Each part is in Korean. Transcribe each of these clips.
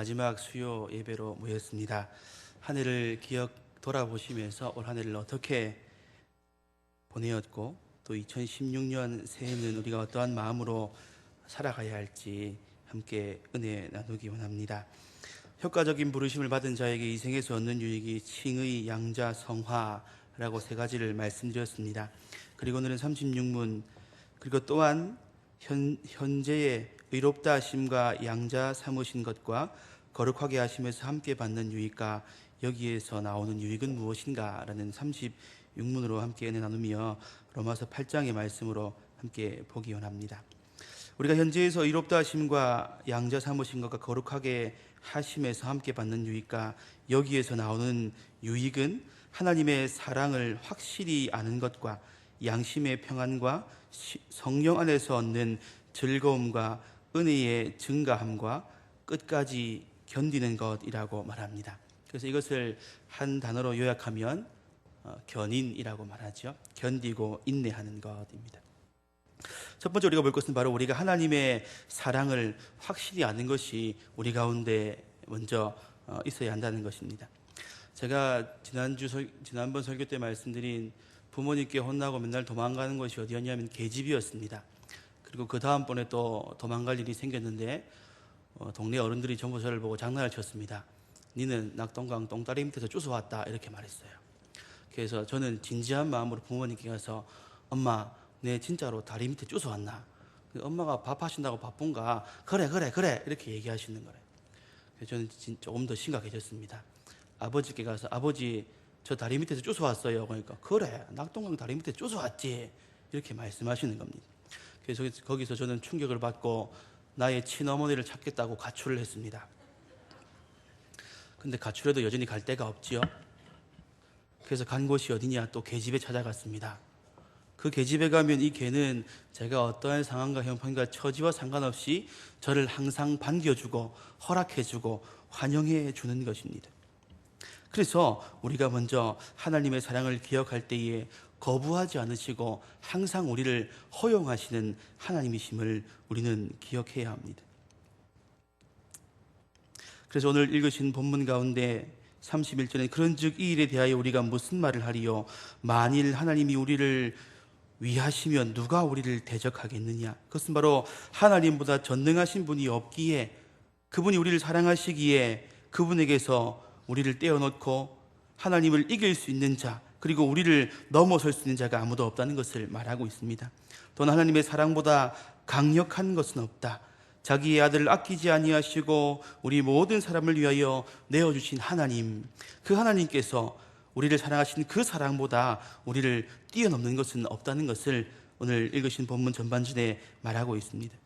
마지막 수요 예배로 모였습니다. 한 해를 기억 돌아보시면서 올 한 해를 어떻게 보내었고 또 2016년 새해는 우리가 어떠한 마음으로 살아가야 할지 함께 은혜 나누기 원합니다. 효과적인 부르심을 받은 자에게 이 생에서 얻는 유익이 칭의, 양자, 성화라고 세 가지를 말씀드렸습니다. 그리고 오늘은 36문, 그리고 또한 현재의 의롭다 하심과 양자 삼으신 것과 거룩하게 하심에서 함께 받는 유익과 여기에서 나오는 유익은 무엇인가 라는 36문으로 함께 은혜 나누며 로마서 8장의 말씀으로 함께 보기 원합니다. 우리가 현재에서 의롭다 하심과 양자 삼으신 것과 거룩하게 하심에서 함께 받는 유익과 여기에서 나오는 유익은 하나님의 사랑을 확실히 아는 것과 양심의 평안과 성령 안에서 얻는 즐거움과 은혜의 증가함과 끝까지 견디는 것이라고 말합니다. 그래서 이것을 한 단어로 요약하면 견인이라고 말하죠. 견디고 인내하는 것입니다. 첫 번째 우리가 볼 것은 바로 우리가 하나님의 사랑을 확실히 아는 것이 우리 가운데 먼저 있어야 한다는 것입니다. 제가 지난번 설교 때 말씀드린 부모님께 혼나고 맨날 도망가는 것이 어디였냐면 계집이었습니다. 그리고 그 다음번에 또 도망갈 일이 생겼는데 동네 어른들이 전부 저를 보고 장난을 쳤습니다. 니는 낙동강 똥다리 밑에서 주워왔다 이렇게 말했어요. 그래서 저는 진지한 마음으로 부모님께 가서 엄마 내 진짜로 다리 밑에 주워왔나? 엄마가 밥 하신다고 바쁜가? 그래 이렇게 얘기하시는 거예요. 그래서 저는 조금 더 심각해졌습니다. 아버지께 가서 아버지 저 다리 밑에서 주워왔어요. 그러니까 그래 낙동강 다리 밑에 주워왔지 이렇게 말씀하시는 겁니다. 그래서 거기서 저는 충격을 받고 나의 친어머니를 찾겠다고 가출을 했습니다. 근데 가출해도 여전히 갈 데가 없지요. 그래서 간 곳이 어디냐, 또 개집에 찾아갔습니다. 그 개집에 가면 이 개는 제가 어떠한 상황과 형편과 처지와 상관없이 저를 항상 반겨주고 허락해주고 환영해주는 것입니다. 그래서 우리가 먼저 하나님의 사랑을 기억할 때에 거부하지 않으시고 항상 우리를 허용하시는 하나님이심을 우리는 기억해야 합니다. 그래서 오늘 읽으신 본문 가운데 31절에 그런즉 이 일에 대하여 우리가 무슨 말을 하리요? 만일 하나님이 우리를 위하시면 누가 우리를 대적하겠느냐? 그것은 바로 하나님보다 전능하신 분이 없기에, 그분이 우리를 사랑하시기에 그분에게서 우리를 떼어놓고 하나님을 이길 수 있는 자, 그리고 우리를 넘어설 수 있는 자가 아무도 없다는 것을 말하고 있습니다. 또는 하나님의 사랑보다 강력한 것은 없다. 자기의 아들을 아끼지 아니하시고 우리 모든 사람을 위하여 내어주신 하나님, 그 하나님께서 우리를 사랑하신 그 사랑보다 우리를 뛰어넘는 것은 없다는 것을 오늘 읽으신 본문 전반전에 말하고 있습니다.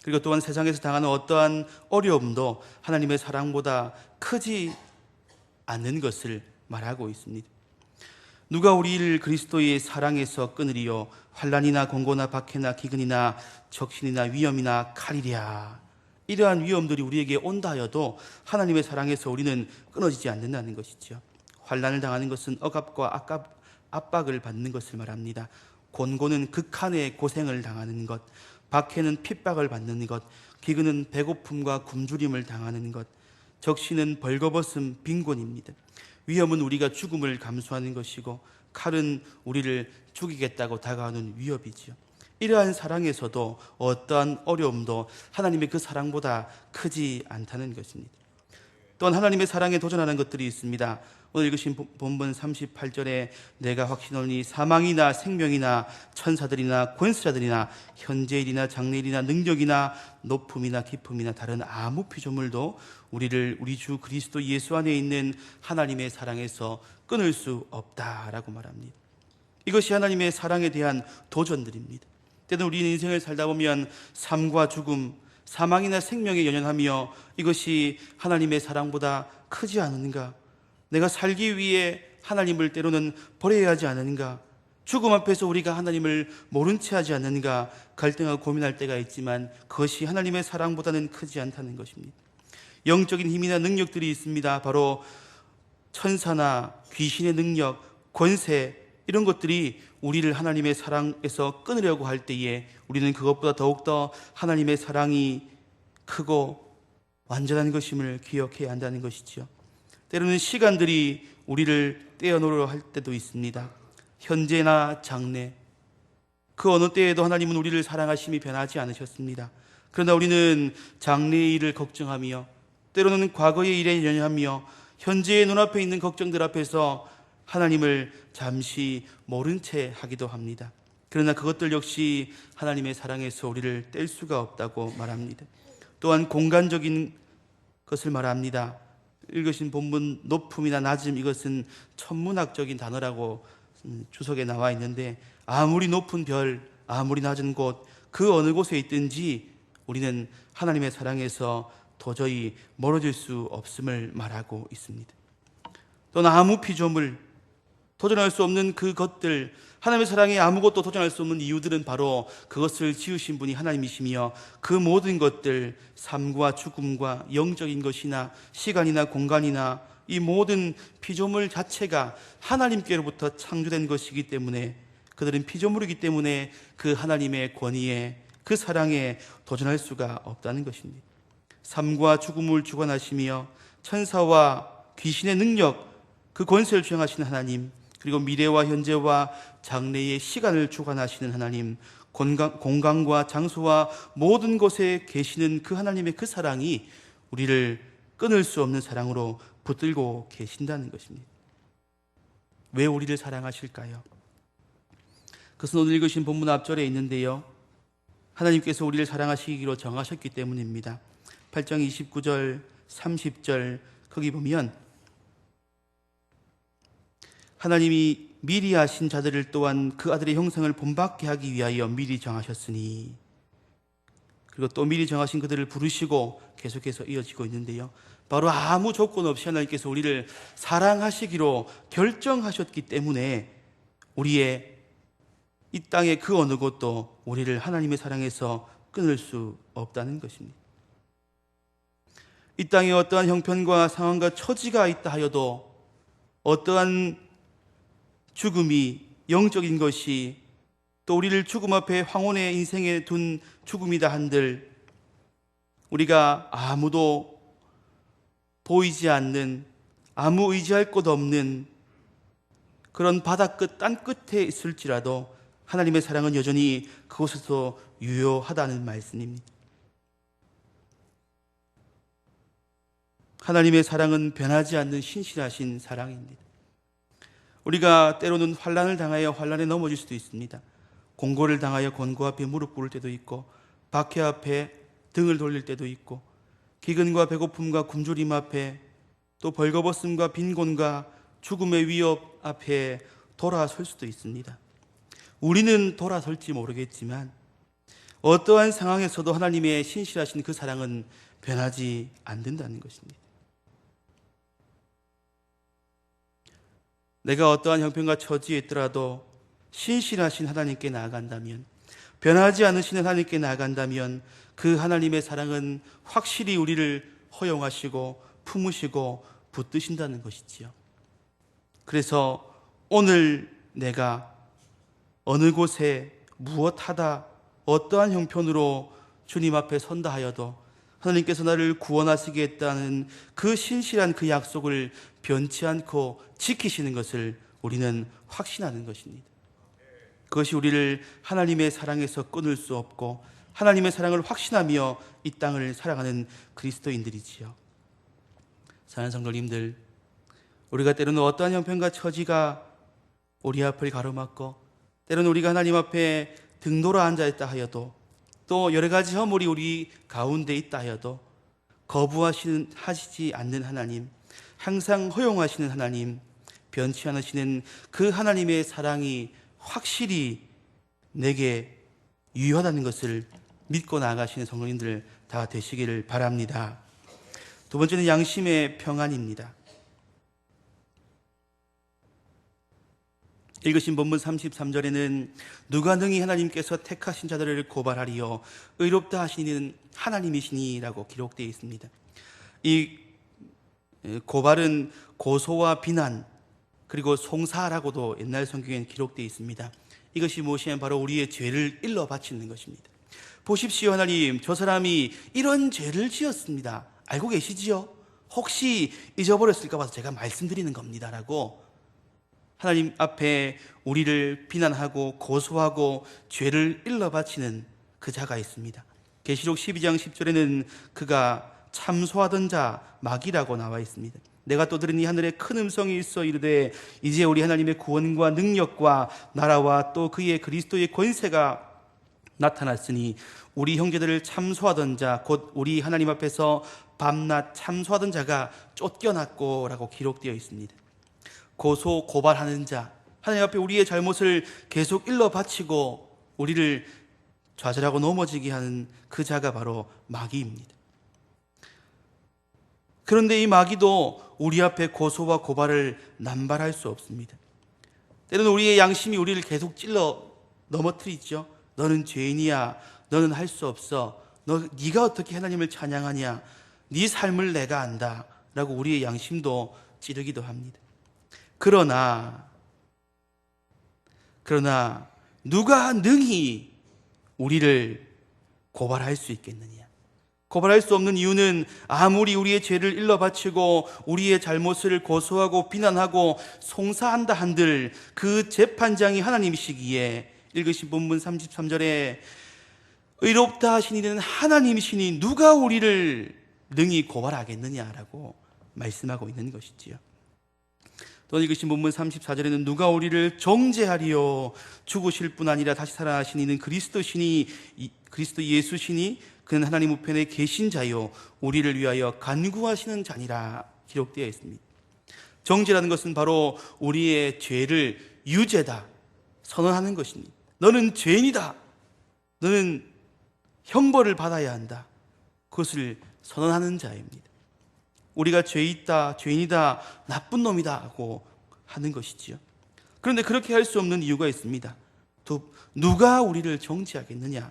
그리고 또한 세상에서 당하는 어떠한 어려움도 하나님의 사랑보다 크지 않는 것을 말하고 있습니다. 누가 우리를 그리스도의 사랑에서 끊으리요? 환난이나 공고나 박해나 기근이나 적신이나 위험이나 칼이랴. 이러한 위험들이 우리에게 온다 하여도 하나님의 사랑에서 우리는 끊어지지 않는다는 것이죠. 환난을 당하는 것은 억압과 압박을 받는 것을 말합니다. 곤고는 극한의 고생을 당하는 것, 박해는 핍박을 받는 것, 기근은 배고픔과 굶주림을 당하는 것, 적신은 벌거벗음 빈곤입니다. 위험은 우리가 죽음을 감수하는 것이고 칼은 우리를 죽이겠다고 다가오는 위협이지요. 이러한 사랑에서도 어떠한 어려움도 하나님의 그 사랑보다 크지 않다는 것입니다. 또한 하나님의 사랑에 도전하는 것들이 있습니다. 오늘 읽으신 본문 38절에 내가 확신하노니 사망이나 생명이나 천사들이나 권세자들이나 현재일이나 장래일이나 능력이나 높음이나 깊음이나 다른 아무 피조물도 우리를 우리 주 그리스도 예수 안에 있는 하나님의 사랑에서 끊을 수 없다라고 말합니다. 이것이 하나님의 사랑에 대한 도전들입니다. 때는 우리 인생을 살다 보면 삶과 죽음, 사망이나 생명에 연연하며 이것이 하나님의 사랑보다 크지 않은가? 내가 살기 위해 하나님을 때로는 버려야 하지 않는가? 죽음 앞에서 우리가 하나님을 모른 채 하지 않는가? 갈등하고 고민할 때가 있지만 그것이 하나님의 사랑보다는 크지 않다는 것입니다. 영적인 힘이나 능력들이 있습니다. 바로 천사나 귀신의 능력, 권세, 이런 것들이 우리를 하나님의 사랑에서 끊으려고 할 때에 우리는 그것보다 더욱더 하나님의 사랑이 크고 완전한 것임을 기억해야 한다는 것이지요. 때로는 시간들이 우리를 떼어놓으려 할 때도 있습니다. 현재나 장래, 그 어느 때에도 하나님은 우리를 사랑하심이 변하지 않으셨습니다. 그러나 우리는 장래의 일을 걱정하며 때로는 과거의 일에 연연하며 현재의 눈앞에 있는 걱정들 앞에서 하나님을 잠시 모른 채 하기도 합니다. 그러나 그것들 역시 하나님의 사랑에서 우리를 뗄 수가 없다고 말합니다. 또한 공간적인 것을 말합니다. 읽으신 본문 높음이나 낮음, 이것은 천문학적인 단어라고 주석에 나와 있는데, 아무리 높은 별, 아무리 낮은 곳, 그 어느 곳에 있든지 우리는 하나님의 사랑에서 도저히 멀어질 수 없음을 말하고 있습니다. 또는 아무 피조물, 도전할 수 없는 그것들, 하나님의 사랑에 아무것도 도전할 수 없는 이유들은 바로 그것을 지으신 분이 하나님이시며, 그 모든 것들, 삶과 죽음과 영적인 것이나 시간이나 공간이나 이 모든 피조물 자체가 하나님께로부터 창조된 것이기 때문에, 그들은 피조물이기 때문에 그 하나님의 권위에, 그 사랑에 도전할 수가 없다는 것입니다. 삶과 죽음을 주관하시며 천사와 귀신의 능력, 그 권세를 주장하시는 하나님, 그리고 미래와 현재와 장래의 시간을 주관하시는 하나님, 공간과 장소와 모든 곳에 계시는 그 하나님의 그 사랑이 우리를 끊을 수 없는 사랑으로 붙들고 계신다는 것입니다. 왜 우리를 사랑하실까요? 그것은 오늘 읽으신 본문 앞절에 있는데요, 하나님께서 우리를 사랑하시기로 정하셨기 때문입니다. 8장 29절, 30절 거기 보면 하나님이 미리 하신 자들을 또한 그 아들의 형상을 본받게 하기 위하여 미리 정하셨으니, 그리고 또 미리 정하신 그들을 부르시고 계속해서 이어지고 있는데요, 바로 아무 조건 없이 하나님께서 우리를 사랑하시기로 결정하셨기 때문에 우리의 이 땅의 그 어느 곳도 우리를 하나님의 사랑에서 끊을 수 없다는 것입니다. 이 땅에 어떠한 형편과 상황과 처지가 있다 하여도, 어떠한 죽음이, 영적인 것이 또 우리를 죽음 앞에 황혼의 인생에 둔 죽음이다 한들, 우리가 아무도 보이지 않는, 아무 의지할 곳 없는 그런 바다 끝, 땅 끝에 있을지라도 하나님의 사랑은 여전히 그곳에서 유효하다는 말씀입니다. 하나님의 사랑은 변하지 않는 신실하신 사랑입니다. 우리가 때로는 환난을 당하여 환난에 넘어질 수도 있습니다. 공고를 당하여 권고 앞에 무릎 꿇을 때도 있고, 박해 앞에 등을 돌릴 때도 있고, 기근과 배고픔과 굶주림 앞에, 또 벌거벗음과 빈곤과 죽음의 위협 앞에 돌아설 수도 있습니다. 우리는 돌아설지 모르겠지만 어떠한 상황에서도 하나님의 신실하신 그 사랑은 변하지 않는다는 것입니다. 내가 어떠한 형편과 처지에 있더라도 신실하신 하나님께 나아간다면, 변하지 않으시는 하나님께 나아간다면 그 하나님의 사랑은 확실히 우리를 허용하시고 품으시고 붙드신다는 것이지요. 그래서 오늘 내가 어느 곳에 무엇하다 어떠한 형편으로 주님 앞에 선다 하여도 하나님께서 나를 구원하시겠다는 그 신실한 그 약속을 변치 않고 지키시는 것을 우리는 확신하는 것입니다. 그것이 우리를 하나님의 사랑에서 끊을 수 없고 하나님의 사랑을 확신하며 이 땅을 살아가는 그리스도인들이지요. 사랑하는 성도님들, 우리가 때로는 어떠한 형편과 처지가 우리 앞을 가로막고, 때로는 우리가 하나님 앞에 등돌아 앉아있다 하여도, 또 여러 가지 허물이 우리 가운데 있다 하여도 거부하시지 않는 하나님, 항상 허용하시는 하나님, 변치 않으시는 그 하나님의 사랑이 확실히 내게 유효하다는 것을 믿고 나아가시는 성도님들 다 되시기를 바랍니다. 두 번째는 양심의 평안입니다. 읽으신 본문 33절에는 누가 능히 하나님께서 택하신 자들을 고발하리요 의롭다 하시는 하나님이시니라고 기록되어 있습니다. 이 고발은 고소와 비난, 그리고 송사라고도 옛날 성경에는 기록되어 있습니다. 이것이 무엇이냐면 바로 우리의 죄를 일러 바치는 것입니다. 보십시오, 하나님, 저 사람이 이런 죄를 지었습니다. 알고 계시지요? 혹시 잊어버렸을까 봐서 제가 말씀드리는 겁니다라고 하나님 앞에 우리를 비난하고 고소하고 죄를 일러 바치는 그 자가 있습니다. 계시록 12장 10절에는 그가 참소하던 자 마귀라고 나와 있습니다. 내가 또 들으니 하늘에 큰 음성이 있어 이르되 이제 우리 하나님의 구원과 능력과 나라와 또 그의 그리스도의 권세가 나타났으니 우리 형제들을 참소하던 자 곧 우리 하나님 앞에서 밤낮 참소하던 자가 쫓겨났고 라고 기록되어 있습니다. 고소 고발하는 자, 하나님 앞에 우리의 잘못을 계속 일러 바치고 우리를 좌절하고 넘어지게 하는 그 자가 바로 마귀입니다. 그런데 이 마귀도 우리 앞에 고소와 고발을 남발할 수 없습니다. 때로는 우리의 양심이 우리를 계속 찔러 넘어뜨리죠. 너는 죄인이야. 너는 할 수 없어. 네가 어떻게 하나님을 찬양하냐. 네 삶을 내가 안다 라고 우리의 양심도 찌르기도 합니다. 그러나 누가 능히 우리를 고발할 수 있겠느냐. 고발할 수 없는 이유는 아무리 우리의 죄를 일러 바치고 우리의 잘못을 고소하고 비난하고 송사한다 한들 그 재판장이 하나님이시기에 읽으신 본문 33절에 의롭다 하신 이는 하나님이시니 누가 우리를 능히 고발하겠느냐라고 말씀하고 있는 것이지요. 또 읽으신 본문 34절에는 누가 우리를 정죄하리요 죽으실 뿐 아니라 다시 살아나신 이는 그리스도 예수시니 그는 하나님 우편에 계신 자요 우리를 위하여 간구하시는 자니라 기록되어 있습니다. 정죄라는 것은 바로 우리의 죄를 유죄다 선언하는 것입니다. 너는 죄인이다. 너는 형벌을 받아야 한다. 그것을 선언하는 자입니다. 우리가 죄 있다, 죄인이다, 나쁜 놈이다 하고 하는 것이지요. 그런데 그렇게 할 수 없는 이유가 있습니다. 또 누가 우리를 정죄하겠느냐?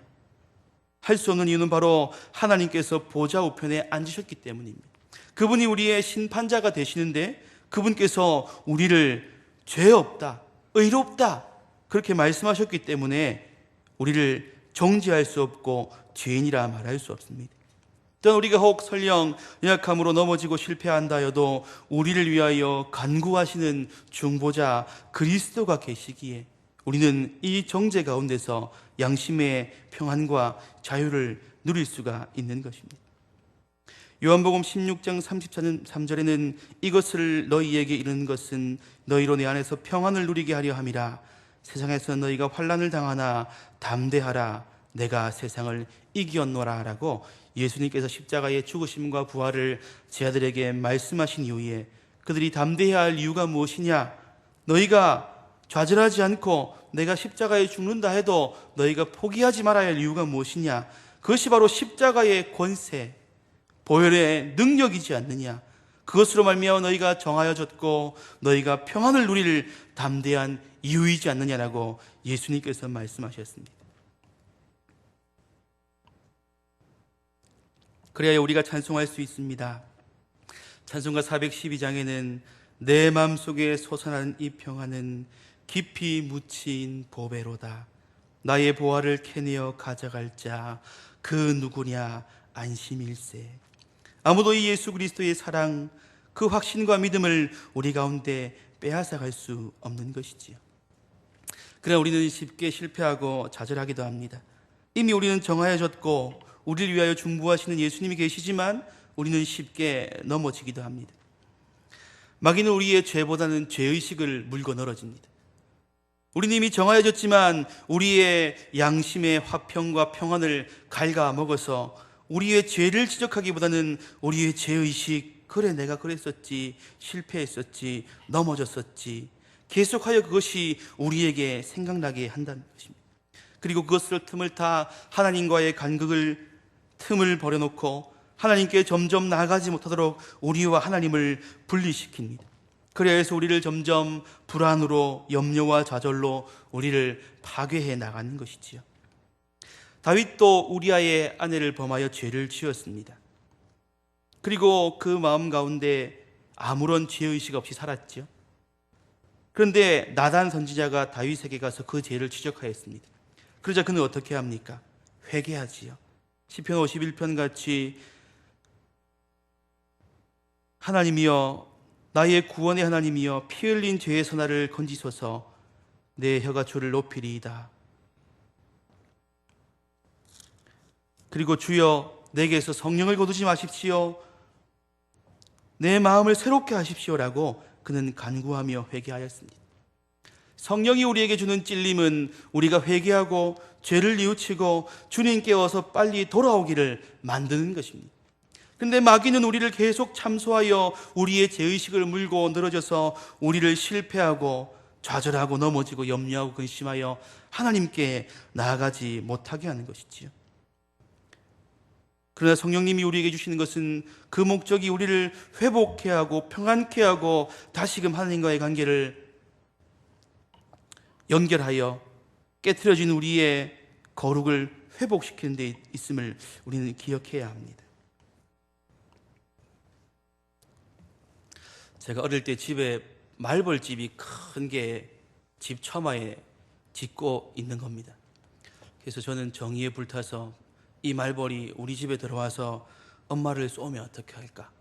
할 수 없는 이유는 바로 하나님께서 보좌 우편에 앉으셨기 때문입니다. 그분이 우리의 심판자가 되시는데 그분께서 우리를 죄 없다, 의롭다 그렇게 말씀하셨기 때문에 우리를 정죄할 수 없고 죄인이라 말할 수 없습니다. 또한 우리가 혹 설령 연약함으로 넘어지고 실패한다 해도 우리를 위하여 간구하시는 중보자 그리스도가 계시기에 우리는 이 정죄 가운데서 양심의 평안과 자유를 누릴 수가 있는 것입니다. 요한복음 16장 33절에는 이것을 너희에게 이르는 것은 너희로 내 안에서 평안을 누리게 하려 함이라. 세상에서 너희가 환난을 당하나 담대하라. 내가 세상을 이기었노라 라고 예수님께서 십자가의 죽으심과 부활을 제 아들에게 말씀하신 이후에 그들이 담대해야 할 이유가 무엇이냐? 너희가 좌절하지 않고 내가 십자가에 죽는다 해도 너희가 포기하지 말아야 할 이유가 무엇이냐? 그것이 바로 십자가의 권세, 보혈의 능력이지 않느냐? 그것으로 말미암아 너희가 정하여졌고 너희가 평안을 누릴 담대한 이유이지 않느냐라고 예수님께서 말씀하셨습니다. 그래야 우리가 찬송할 수 있습니다. 찬송가 412장에는 내 마음속에 솟아나는 이 평안은 깊이 묻힌 보배로다. 나의 보화를 캐내어 가져갈 자 그 누구냐 안심일세. 아무도 이 예수 그리스도의 사랑 그 확신과 믿음을 우리 가운데 빼앗아갈 수 없는 것이지요. 그러나 우리는 쉽게 실패하고 좌절하기도 합니다. 이미 우리는 정하여졌고 우리를 위하여 중보하시는 예수님이 계시지만 우리는 쉽게 넘어지기도 합니다. 마귀는 우리의 죄보다는 죄의식을 물고 늘어집니다. 우리는 이미 정하여졌지만 우리의 양심의 화평과 평안을 갉아먹어서 우리의 죄를 지적하기보다는 우리의 죄의식, 그래 내가 그랬었지, 실패했었지, 넘어졌었지 계속하여 그것이 우리에게 생각나게 한다는 것입니다. 그리고 그것을 틈을 타 하나님과의 간극을 틈을 버려놓고 하나님께 점점 나아가지 못하도록 우리와 하나님을 분리시킵니다. 그래서 우리를 점점 불안으로 염려와 좌절로 우리를 파괴해 나가는 것이지요. 다윗도 우리아의 아내를 범하여 죄를 지었습니다. 그리고 그 마음 가운데 아무런 죄의식 없이 살았지요. 그런데 나단 선지자가 다윗에게 가서 그 죄를 지적하였습니다. 그러자 그는 어떻게 합니까? 회개하지요. 시편 51편 같이 하나님이여, 나의 구원의 하나님이여, 피 흘린 죄에서 나를 건지소서. 내 혀가 주를 높이리이다. 그리고 주여, 내게서 성령을 거두지 마십시오. 내 마음을 새롭게 하십시오라고 그는 간구하며 회개하였습니다. 성령이 우리에게 주는 찔림은 우리가 회개하고 죄를 뉘우치고 주님께 어서 빨리 돌아오기를 만드는 것입니다. 그런데 마귀는 우리를 계속 참소하여 우리의 죄의식을 물고 늘어져서 우리를 실패하고 좌절하고 넘어지고 염려하고 근심하여 하나님께 나아가지 못하게 하는 것이지요. 그러나 성령님이 우리에게 주시는 것은 그 목적이 우리를 회복케 하고 평안케 하고 다시금 하나님과의 관계를 연결하여 깨트려진 우리의 거룩을 회복시키는 데 있음을 우리는 기억해야 합니다. 제가 어릴 때 집에 말벌집이 큰 게 집 처마에 짓고 있는 겁니다. 그래서 저는 정의에 불타서 이 말벌이 우리 집에 들어와서 엄마를 쏘면 어떻게 할까?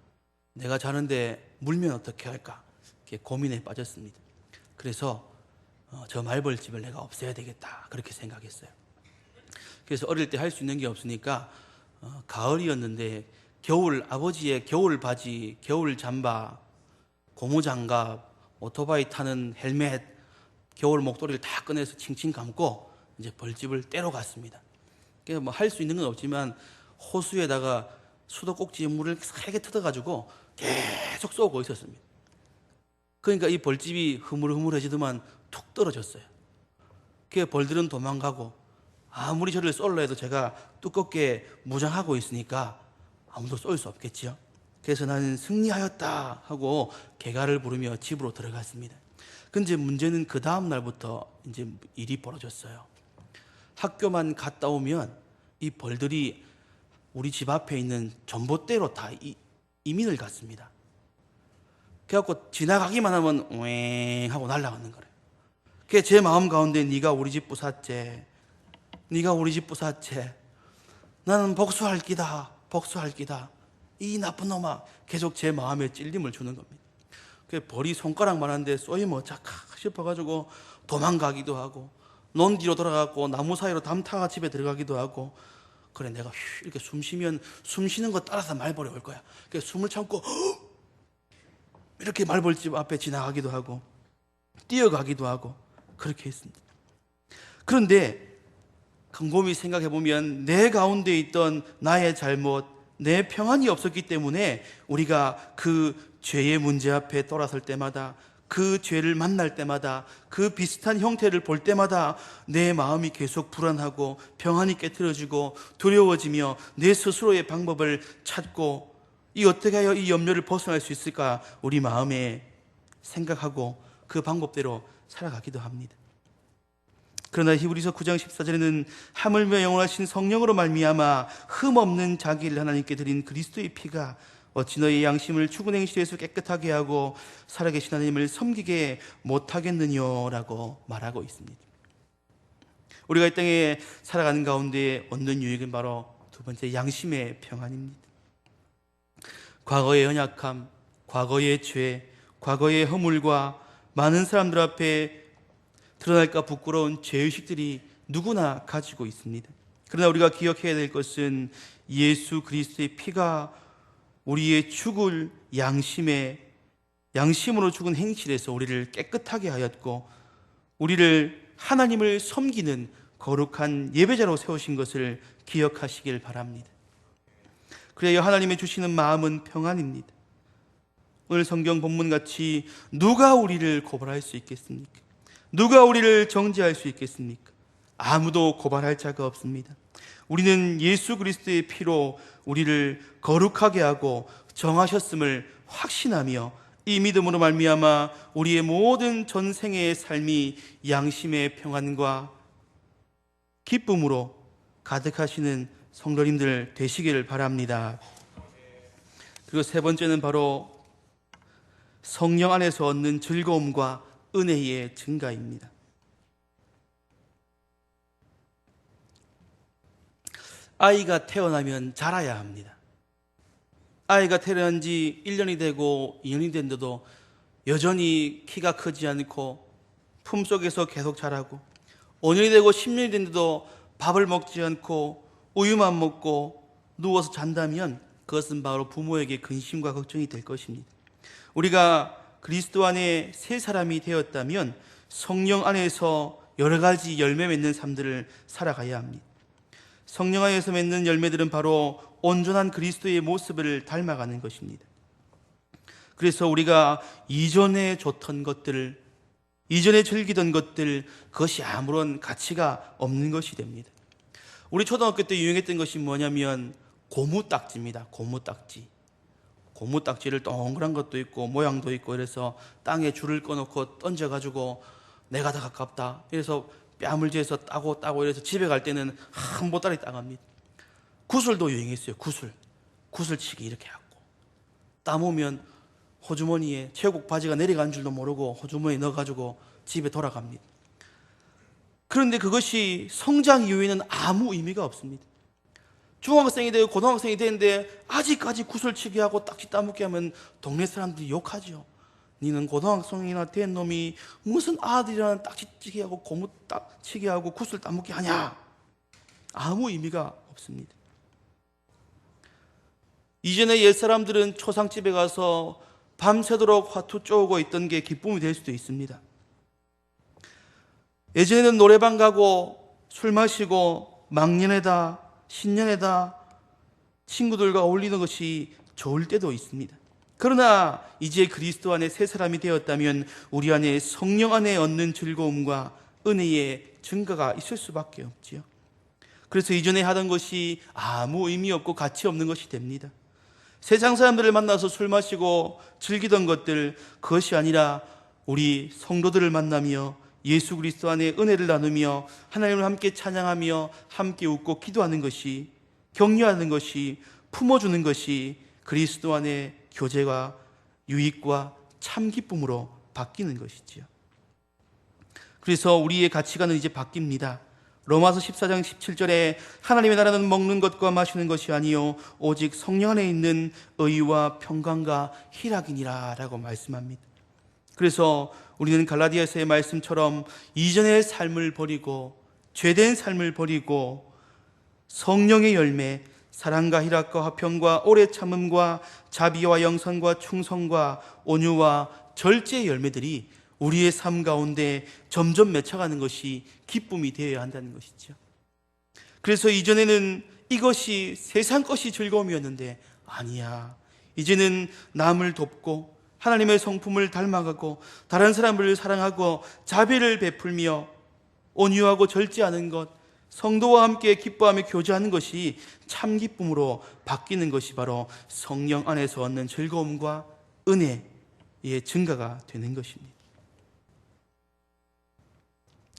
내가 자는데 물면 어떻게 할까? 이렇게 고민에 빠졌습니다. 그래서 저 말벌집을 내가 없애야 되겠다, 그렇게 생각했어요. 그래서 어릴 때 할 수 있는 게 없으니까 가을이었는데 아버지의 겨울 바지, 겨울 잠바, 고무장갑, 오토바이 타는 헬멧, 겨울 목도리를 다 꺼내서 칭칭 감고 이제 벌집을 떼러 갔습니다. 뭐 할 수 있는 건 없지만 호수에다가 수도꼭지에 물을 세게 뜯어가지고 계속 쏘고 있었습니다. 그러니까 이 벌집이 흐물흐물해지더만 툭 떨어졌어요. 그 벌들은 도망가고 아무리 저를 쏠려 해도 제가 두껍게 무장하고 있으니까 아무도 쏠 수 없겠지요. 그래서 나는 승리하였다 하고 개가를 부르며 집으로 들어갔습니다. 근데 문제는 그 다음 날부터 이제 일이 벌어졌어요. 학교만 갔다 오면 이 벌들이 우리 집 앞에 있는 전봇대로 다 이민을 갔습니다. 그래갖고 지나가기만 하면 왱 하고 날아가는 거예요. 그게 제 마음 가운데 네가 우리 집 부쉈제, 네가 우리 집 부쉈제, 나는 복수할 기다, 복수할 기다, 이 나쁜 놈아, 계속 제 마음에 찔림을 주는 겁니다. 그 벌이 손가락만한데 쏘이면 어쩌까 싶어가지고 도망가기도 하고 논 뒤로 돌아가고 나무 사이로 담타가 집에 들어가기도 하고. 그래, 내가 이렇게 숨 쉬면 숨 쉬는 거 따라서 말벌이 올 거야. 그래서 숨을 참고 이렇게 말벌집 앞에 지나가기도 하고 뛰어가기도 하고 그렇게 했습니다. 그런데 곰곰이 생각해 보면 내 가운데 있던 나의 잘못, 내 평안이 없었기 때문에 우리가 그 죄의 문제 앞에 돌아설 때마다, 그 죄를 만날 때마다, 그 비슷한 형태를 볼 때마다 내 마음이 계속 불안하고 평안이 깨트려지고 두려워지며 내 스스로의 방법을 찾고 이 어떻게 하여 이 염려를 벗어날 수 있을까 우리 마음에 생각하고 그 방법대로 살아가기도 합니다. 그러나 히브리서 9장 14절에는 하물며 영원하신 성령으로 말미암아 흠없는 자기를 하나님께 드린 그리스도의 피가 어찌 너희 양심을 죽은 행실에서 깨끗하게 하고 살아계신 하나님을 섬기게 못하겠느냐라고 말하고 있습니다. 우리가 이 땅에 살아가는 가운데 얻는 유익은 바로 두 번째, 양심의 평안입니다. 과거의 연약함, 과거의 죄, 과거의 허물과 많은 사람들 앞에 드러날까 부끄러운 죄의식들이 누구나 가지고 있습니다. 그러나 우리가 기억해야 될 것은 예수 그리스도의 피가 우리의 죽을 양심으로 죽은 행실에서 우리를 깨끗하게 하였고 우리를 하나님을 섬기는 거룩한 예배자로 세우신 것을 기억하시길 바랍니다. 그래야 하나님의 주시는 마음은 평안입니다. 오늘 성경 본문같이 누가 우리를 고발할 수 있겠습니까? 누가 우리를 정죄할 수 있겠습니까? 아무도 고발할 자가 없습니다. 우리는 예수 그리스도의 피로 우리를 거룩하게 하고 정하셨음을 확신하며 이 믿음으로 말미암아 우리의 모든 전생의 삶이 양심의 평안과 기쁨으로 가득하시는 성도님들 되시기를 바랍니다. 그리고 세 번째는 바로 성령 안에서 얻는 즐거움과 은혜의 증가입니다. 아이가 태어나면 자라야 합니다. 아이가 태어난 지 1년이 되고 2년이 됐는데도 여전히 키가 크지 않고 품속에서 계속 자라고, 5년이 되고 10년이 됐는데도 밥을 먹지 않고 우유만 먹고 누워서 잔다면 그것은 바로 부모에게 근심과 걱정이 될 것입니다. 우리가 그리스도 안에 새 사람이 되었다면 성령 안에서 여러 가지 열매 맺는 삶들을 살아가야 합니다. 성령 안에서 맺는 열매들은 바로 온전한 그리스도의 모습을 닮아가는 것입니다. 그래서 우리가 이전에 좋던 것들, 이전에 즐기던 것들, 그것이 아무런 가치가 없는 것이 됩니다. 우리 초등학교 때 유행했던 것이 뭐냐면 고무딱지입니다. 고무딱지. 고무딱지를 동그란 것도 있고 모양도 있고, 이래서 땅에 줄을 꺼놓고 던져가지고 내가 더 가깝다, 이래서 뺨을 재서 따고 이래서 집에 갈 때는 한 보따리 따갑니다. 구슬도 유행했어요. 구슬치기 이렇게 하고, 따보면 호주머니에 체육복 바지가 내려간 줄도 모르고 호주머니에 넣어가지고 집에 돌아갑니다. 그런데 그것이 성장 이후에는 아무 의미가 없습니다. 중학생이 되고 고등학생이 되는데 아직까지 구슬치기 하고 딱지 따먹게 하면 동네 사람들이 욕하죠. 니는 고등학생이나 된 놈이 무슨 아들이라는 딱지치기 하고 고무치기 하고 구슬 따먹기 하냐. 아무 의미가 없습니다. 이전에 옛사람들은 초상집에 가서 밤새도록 화투 쪼고 있던 게 기쁨이 될 수도 있습니다. 예전에는 노래방 가고 술 마시고 막년에다 신년에다 친구들과 어울리는 것이 좋을 때도 있습니다. 그러나 이제 그리스도 안에 새 사람이 되었다면 우리 안에 성령 안에 얻는 즐거움과 은혜의 증거가 있을 수밖에 없지요. 그래서 이전에 하던 것이 아무 의미 없고 가치 없는 것이 됩니다. 세상 사람들을 만나서 술 마시고 즐기던 것들, 그것이 아니라 우리 성도들을 만나며 예수 그리스도 안에 은혜를 나누며 하나님을 함께 찬양하며 함께 웃고 기도하는 것이, 격려하는 것이, 품어주는 것이 그리스도 안에 교제와 유익과 참 기쁨으로 바뀌는 것이지요. 그래서 우리의 가치관은 이제 바뀝니다. 로마서 14장 17절에 하나님의 나라는 먹는 것과 마시는 것이 아니요 오직 성령 안에 있는 의와 평강과 희락이니라 라고 말씀합니다. 그래서 우리는 갈라디아서의 말씀처럼 이전의 삶을 버리고 죄된 삶을 버리고 성령의 열매, 사랑과 희락과 화평과 오래 참음과 자비와 영선과 충성과 온유와 절제의 열매들이 우리의 삶 가운데 점점 맺혀가는 것이 기쁨이 되어야 한다는 것이죠. 그래서 이전에는 이것이 세상 것이 즐거움이었는데 아니야, 이제는 남을 돕고 하나님의 성품을 닮아가고 다른 사람을 사랑하고 자비를 베풀며 온유하고 절제하는 것, 성도와 함께 기뻐하며 교제하는 것이 참 기쁨으로 바뀌는 것이 바로 성령 안에서 얻는 즐거움과 은혜의 증거가 되는 것입니다.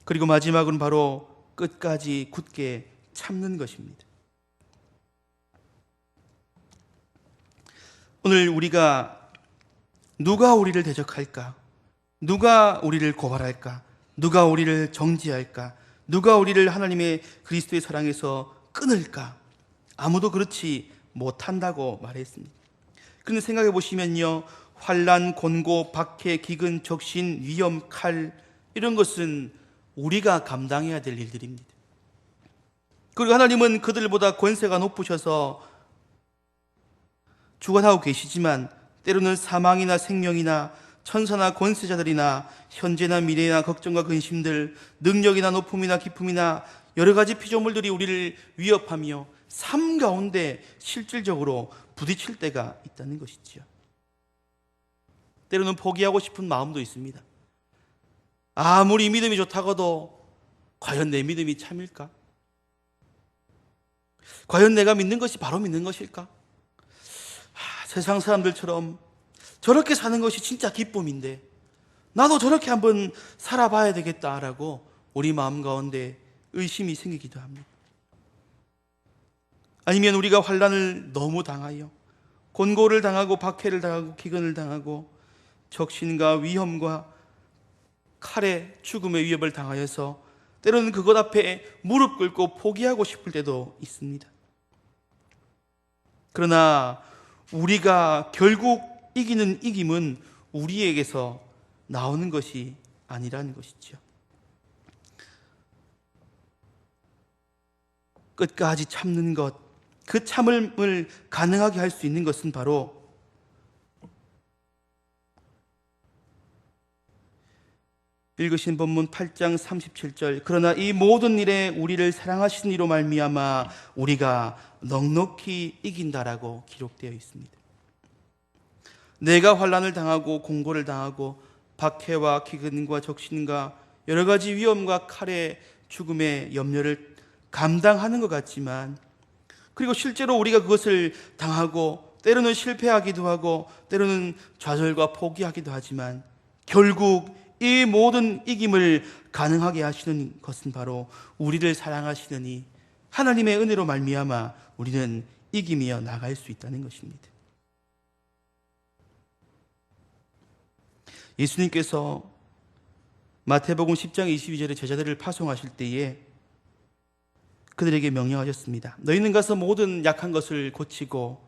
그리고 마지막은 바로 끝까지 굳게 참는 것입니다. 오늘 우리가 누가 우리를 대적할까? 누가 우리를 고발할까? 누가 우리를 정죄할까? 누가 우리를 하나님의 그리스도의 사랑에서 끊을까? 아무도 그렇지 못한다고 말했습니다. 그런데 생각해 보시면요, 환난, 곤고, 박해, 기근, 적신, 위험, 칼, 이런 것은 우리가 감당해야 될 일들입니다. 그리고 하나님은 그들보다 권세가 높으셔서 주관하고 계시지만 때로는 사망이나 생명이나 천사나 권세자들이나 현재나 미래나 걱정과 근심들, 능력이나 높음이나 기쁨이나 여러 가지 피조물들이 우리를 위협하며 삶 가운데 실질적으로 부딪힐 때가 있다는 것이지요. 때로는 포기하고 싶은 마음도 있습니다. 아무리 믿음이 좋다고도 과연 내 믿음이 참일까? 과연 내가 믿는 것이 바로 믿는 것일까? 세상 사람들처럼 저렇게 사는 것이 진짜 기쁨인데 나도 저렇게 한번 살아봐야 되겠다라고 우리 마음 가운데 의심이 생기기도 합니다. 아니면 우리가 환난을 너무 당하여 곤고를 당하고 박해를 당하고 기근을 당하고 적신과 위험과 칼의 죽음의 위협을 당하여서 때로는 그것 앞에 무릎 꿇고 포기하고 싶을 때도 있습니다. 그러나 우리가 결국 이기는 이김은 우리에게서 나오는 것이 아니라는 것이죠. 끝까지 참는 것, 그 참음을 가능하게 할 수 있는 것은 바로 읽으신 본문 8장 37절, 그러나 이 모든 일에 우리를 사랑하신 이로 말미암아 우리가 넉넉히 이긴다라고 기록되어 있습니다. 내가 환난을 당하고 공고를 당하고 박해와 기근과 적신과 여러 가지 위험과 칼의 죽음의 염려를 감당하는 것 같지만, 그리고 실제로 우리가 그것을 당하고 때로는 실패하기도 하고 때로는 좌절과 포기하기도 하지만, 결국 이 모든 이김을 가능하게 하시는 것은 바로 우리를 사랑하시는 이 하나님의 은혜로 말미암아 우리는 이기며 나갈 수 있다는 것입니다. 예수님께서 마태복음 10장 22절에 제자들을 파송하실 때에 그들에게 명령하셨습니다. 너희는 가서 모든 약한 것을 고치고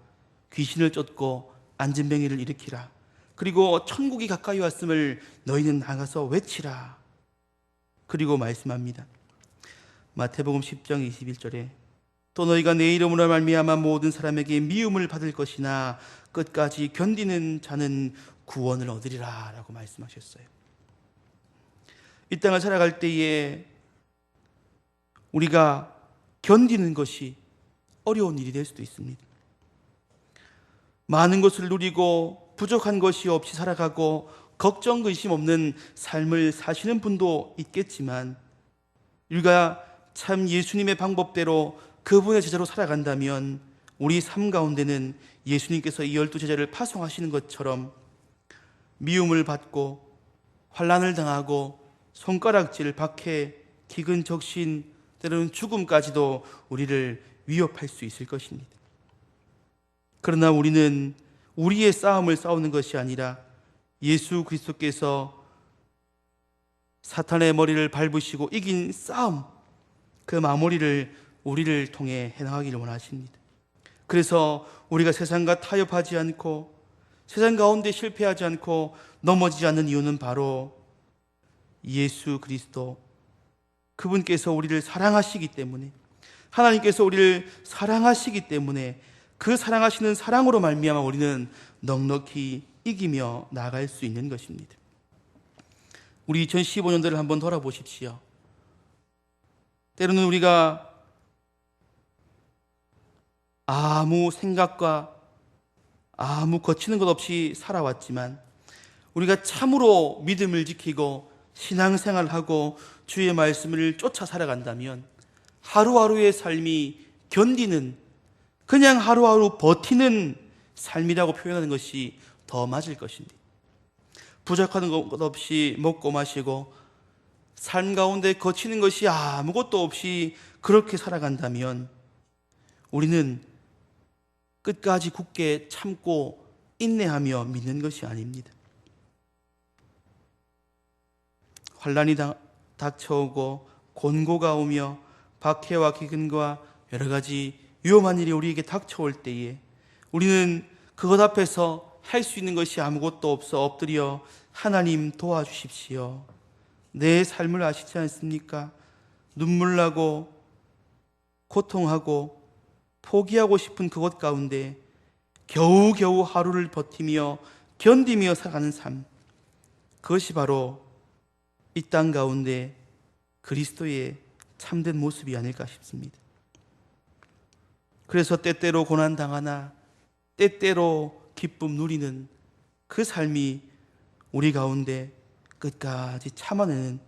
귀신을 쫓고 안진병이를 일으키라. 그리고 천국이 가까이 왔음을 너희는 나가서 외치라. 그리고 말씀합니다. 마태복음 10장 21절에 또 너희가 내 이름으로 말미암아 모든 사람에게 미움을 받을 것이나 끝까지 견디는 자는 구원을 얻으리라 라고 말씀하셨어요. 이 땅을 살아갈 때에 우리가 견디는 것이 어려운 일이 될 수도 있습니다. 많은 것을 누리고 부족한 것이 없이 살아가고 걱정 근심 없는 삶을 사시는 분도 있겠지만, 우리가 참 예수님의 방법대로 그분의 제자로 살아간다면 우리 삶 가운데는 예수님께서 이 12제자를 파송하시는 것처럼 미움을 받고 환난을 당하고 손가락질, 박해, 기근, 적신, 때로는 죽음까지도 우리를 위협할 수 있을 것입니다. 그러나 우리는 우리의 싸움을 싸우는 것이 아니라 예수 그리스도께서 사탄의 머리를 밟으시고 이긴 싸움, 그 마무리를 우리를 통해 해나가기를 원하십니다. 그래서 우리가 세상과 타협하지 않고 세상 가운데 실패하지 않고 넘어지지 않는 이유는 바로 예수 그리스도, 그분께서 우리를 사랑하시기 때문에, 하나님께서 우리를 사랑하시기 때문에 그 사랑하시는 사랑으로 말미암아 우리는 넉넉히 이기며 나아갈 수 있는 것입니다. 우리 2015년도를 한번 돌아보십시오. 때로는 우리가 아무 생각과 아무 거치는 것 없이 살아왔지만, 우리가 참으로 믿음을 지키고 신앙생활을 하고 주의 말씀을 쫓아 살아간다면 하루하루의 삶이 견디는, 그냥 하루하루 버티는 삶이라고 표현하는 것이 더 맞을 것입니다. 부족한 것 없이 먹고 마시고 삶 가운데 거치는 것이 아무것도 없이 그렇게 살아간다면 우리는 끝까지 굳게 참고 인내하며 믿는 것이 아닙니다. 환난이 닥쳐오고 곤고가 오며 박해와 기근과 여러 가지 위험한 일이 우리에게 닥쳐올 때에 우리는 그것 앞에서 할 수 있는 것이 아무것도 없어 엎드려 하나님 도와주십시오. 내 삶을 아시지 않습니까? 눈물 나고 고통하고 포기하고 싶은 그것 가운데 겨우겨우 하루를 버티며 견디며 살아가는 삶, 그것이 바로 이 땅 가운데 그리스도의 참된 모습이 아닐까 싶습니다. 그래서 때때로 고난당하나 때때로 기쁨 누리는 그 삶이 우리 가운데 끝까지 참아내는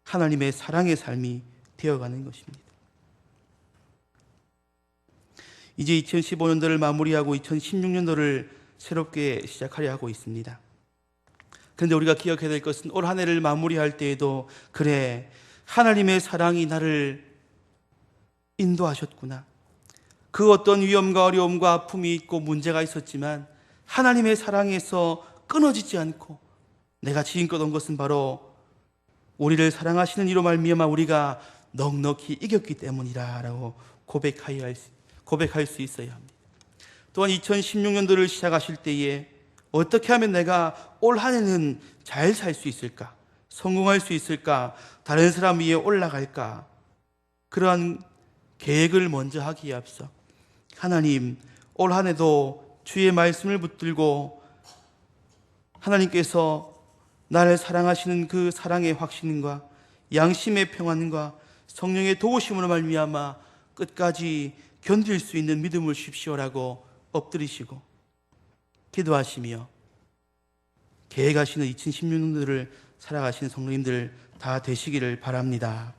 하나님의 사랑의 삶이 되어가는 것입니다. 이제 2015년도를 마무리하고 2016년도를 새롭게 시작하려 하고 있습니다. 그런데 우리가 기억해야 될 것은 올 한 해를 마무리할 때에도, 그래, 하나님의 사랑이 나를 인도하셨구나. 그 어떤 위험과 어려움과 아픔이 있고 문제가 있었지만 하나님의 사랑에서 끊어지지 않고 내가 지금껏 온 것은 바로 우리를 사랑하시는 이로 말미암아 우리가 넉넉히 이겼기 때문이라고 고백할 수 있어야 합니다. 또한 2016년도를 시작하실 때에 어떻게 하면 내가 올 한 해는 잘 살 수 있을까? 성공할 수 있을까? 다른 사람 위에 올라갈까? 그러한 계획을 먼저 하기에 앞서 하나님, 올 한 해도 주의 말씀을 붙들고 하나님께서 나를 사랑하시는 그 사랑의 확신과 양심의 평안과 성령의 도우심으로 말미암아 끝까지 견딜 수 있는 믿음을 주십시오라고 엎드리시고 기도하시며 계획하시는 2016년도를 살아가시는 성도님들 다 되시기를 바랍니다.